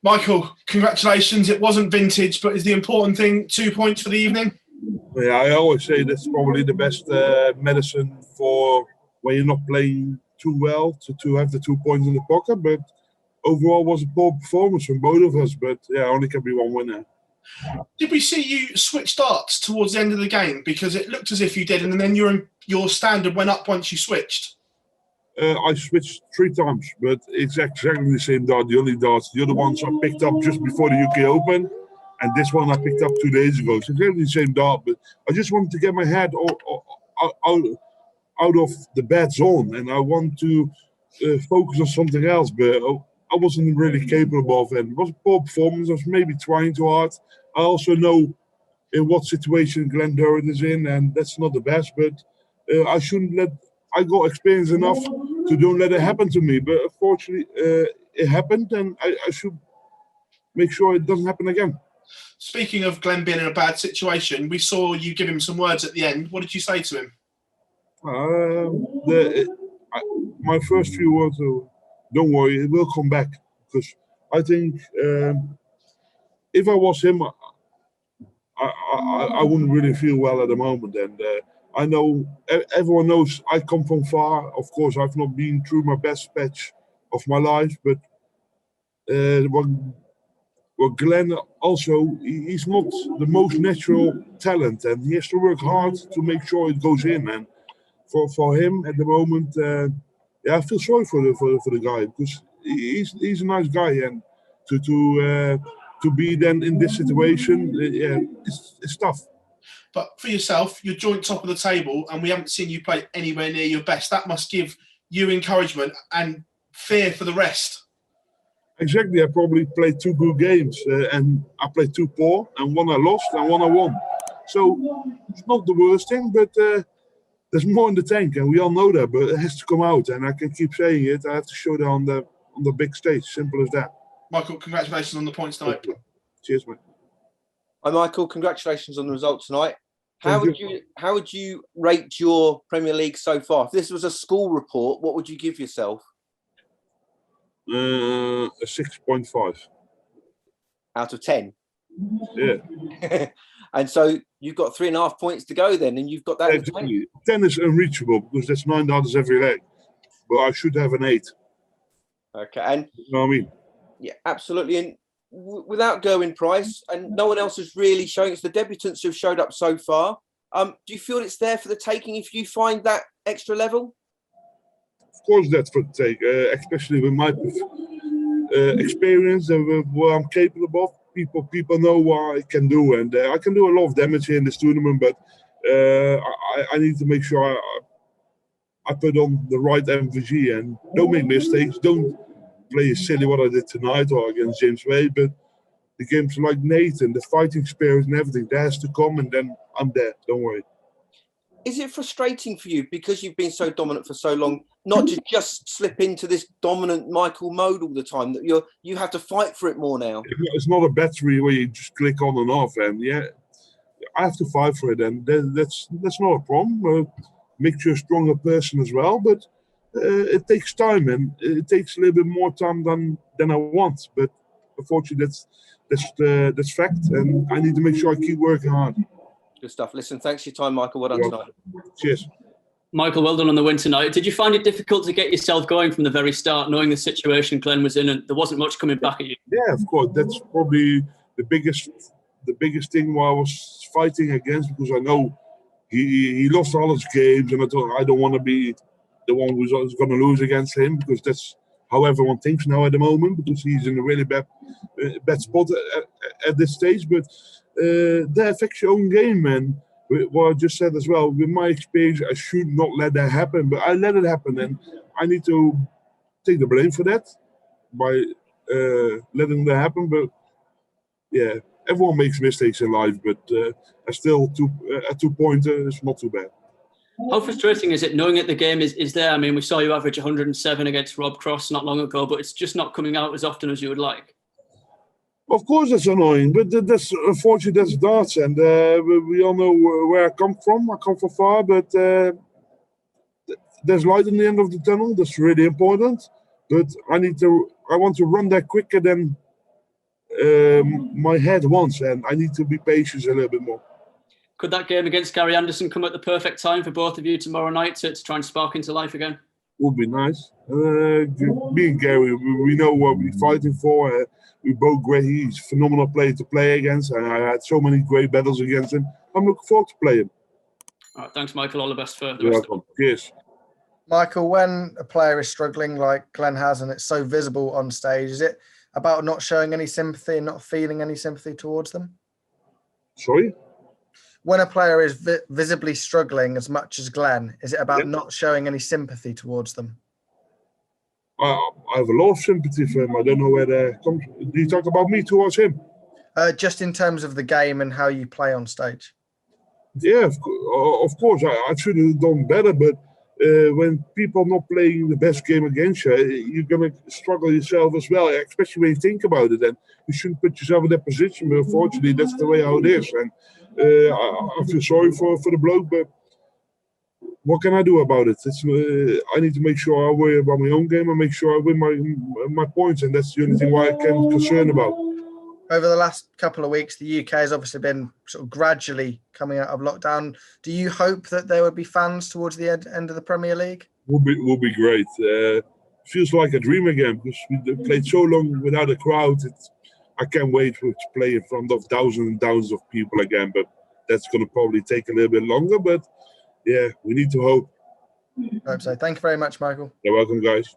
Michael, congratulations. It wasn't vintage, but is the important thing 2 points for the evening? Yeah, I always say that's probably the best medicine for when you're not playing too well to have the 2 points in the pocket. But overall, it was a poor performance from both of us. But yeah, only can be one winner. Did we see you switch darts towards the end of the game? Because it looked as if you did, and then your standard went up once you switched. I switched 3 times, but it's exactly the same dart, the only darts. The other ones I picked up just before the UK Open, and this one I picked up 2 days ago. So it's exactly the same dart, but I just wanted to get my head out of the bad zone, and I want to focus on something else, but I wasn't really capable of it. It was a poor performance. I was maybe trying too hard. I also know in what situation Glen Durrant is in, and that's not the best, but I shouldn't let... I got experience enough to don't let it happen to me, but unfortunately it happened, and I should make sure it doesn't happen again. Speaking of Glen being in a bad situation, we saw you give him some words at the end. What did you say to him? My first few words are, don't worry, it will come back. Because I think if I was him, I wouldn't really feel well at the moment. And I know everyone knows I come from far. Of course, I've not been through my best patch of my life, but Glen also, he's not the most natural talent, and he has to work hard to make sure it goes in. And for him at the moment, I feel sorry for the guy, because he's a nice guy, and to be then in this situation, it's tough. But for yourself, you're joint top of the table, and we haven't seen you play anywhere near your best. That must give you encouragement and fear for the rest. Exactly. I probably played 2 good games, and I played 2 poor, and 1 I lost and 1 I won. So it's not the worst thing, but there's more in the tank, and we all know that. But it has to come out, and I can keep saying it. I have to show that on the big stage. Simple as that. Michael, congratulations on the points tonight. Cheers, mate. Hi, Michael. Congratulations on the result tonight. How would you rate your Premier League so far? If this was a school report, what would you give yourself? A 6.5 out of 10. Yeah. And so you've got 3.5 points to go then, and you've got that. Exactly. 10 is unreachable because that's 9 darts every leg, but I should have an 8. Okay, and you know what I mean? Yeah, absolutely. And without Gerwin Price, and no one else is really showing, it's the debutants who've showed up so far. Do you feel it's there for the taking if you find that extra level? Of course, that's for the take, especially with my experience and with what I'm capable of. People know what I can do, and I can do a lot of damage here in this tournament, but I need to make sure I put on the right MVG and don't make mistakes. Don't play as silly what I did tonight or against James Wade, but the games like Nathan, the fighting spirit and everything, that has to come, and then I'm there. Don't worry. Is it frustrating for you because you've been so dominant for so long, not to just slip into this dominant Michael mode all the time, that you have to fight for it more now? It's not a battery where you just click on and off, and yeah, I have to fight for it, and that's not a problem. Makes you a stronger person as well, but it takes time, and it takes a little bit more time than I want. But unfortunately, that's fact, and I need to make sure I keep working hard. Good stuff. Listen, thanks for your time, Michael. Well done tonight. Cheers. Michael, well done on the win tonight. Did you find it difficult to get yourself going from the very start, knowing the situation Glen was in and there wasn't much coming back at you? Yeah, of course. That's probably the biggest thing why I was fighting against, because I know he lost all his games, and I don't want to be the one who's going to lose against him, because that's how everyone thinks now at the moment, because he's in a really bad spot at this stage. But that affects your own game, and what I just said as well, with my experience, I should not let that happen, but I let it happen, and I need to take the blame for that by letting that happen. But yeah, everyone makes mistakes in life, but I still a 2-pointer is not too bad. How frustrating is it knowing that the game is there? I mean, we saw you average 107 against Rob Cross not long ago, but it's just not coming out as often as you would like. Of course, that's annoying, but that's unfortunately that's darts, and we all know where I come from. I come from far, but there's light in the end of the tunnel. That's really important. But I want to run there quicker than my head wants, and I need to be patient a little bit more. Could that game against Gary Anderson come at the perfect time for both of you tomorrow night to try and spark into life again? Would be nice. Me and Gary, we know what we're fighting for. We're both great. He's a phenomenal player to play against, and I had so many great battles against him. I'm looking forward to playing. All right, thanks, Micahel. All the best for the You're rest welcome. Cheers. Micahel, when a player is struggling like Glen has, and it's so visible on stage, is it about not showing any sympathy and not feeling any sympathy towards them? Sorry? When a player is visibly struggling as much as Glen, is it about not showing any sympathy towards them? I have a lot of sympathy for him. I don't know where that comes. Do you talk about me towards him? Just in terms of the game and how you play on stage. Yeah, of course. I should have done better, but when people are not playing the best game against you, you're going to struggle yourself as well, especially when you think about it. And you shouldn't put yourself in that position, but unfortunately, that's the way how it is. And I feel sorry for the bloke, but what can I do about it? I need to make sure I worry about my own game and make sure I win my points, and that's the only thing I can concern about. Over the last couple of weeks, the UK has obviously been sort of gradually coming out of lockdown. Do you hope that there would be fans towards the end of the Premier League? Would be great. Feels like a dream again because we played so long without a crowd. I can't wait to play in front of thousands and thousands of people again, but that's going to probably take a little bit longer. But yeah, we need to hope. I hope so. Thank you very much, Micahel. You're welcome, guys.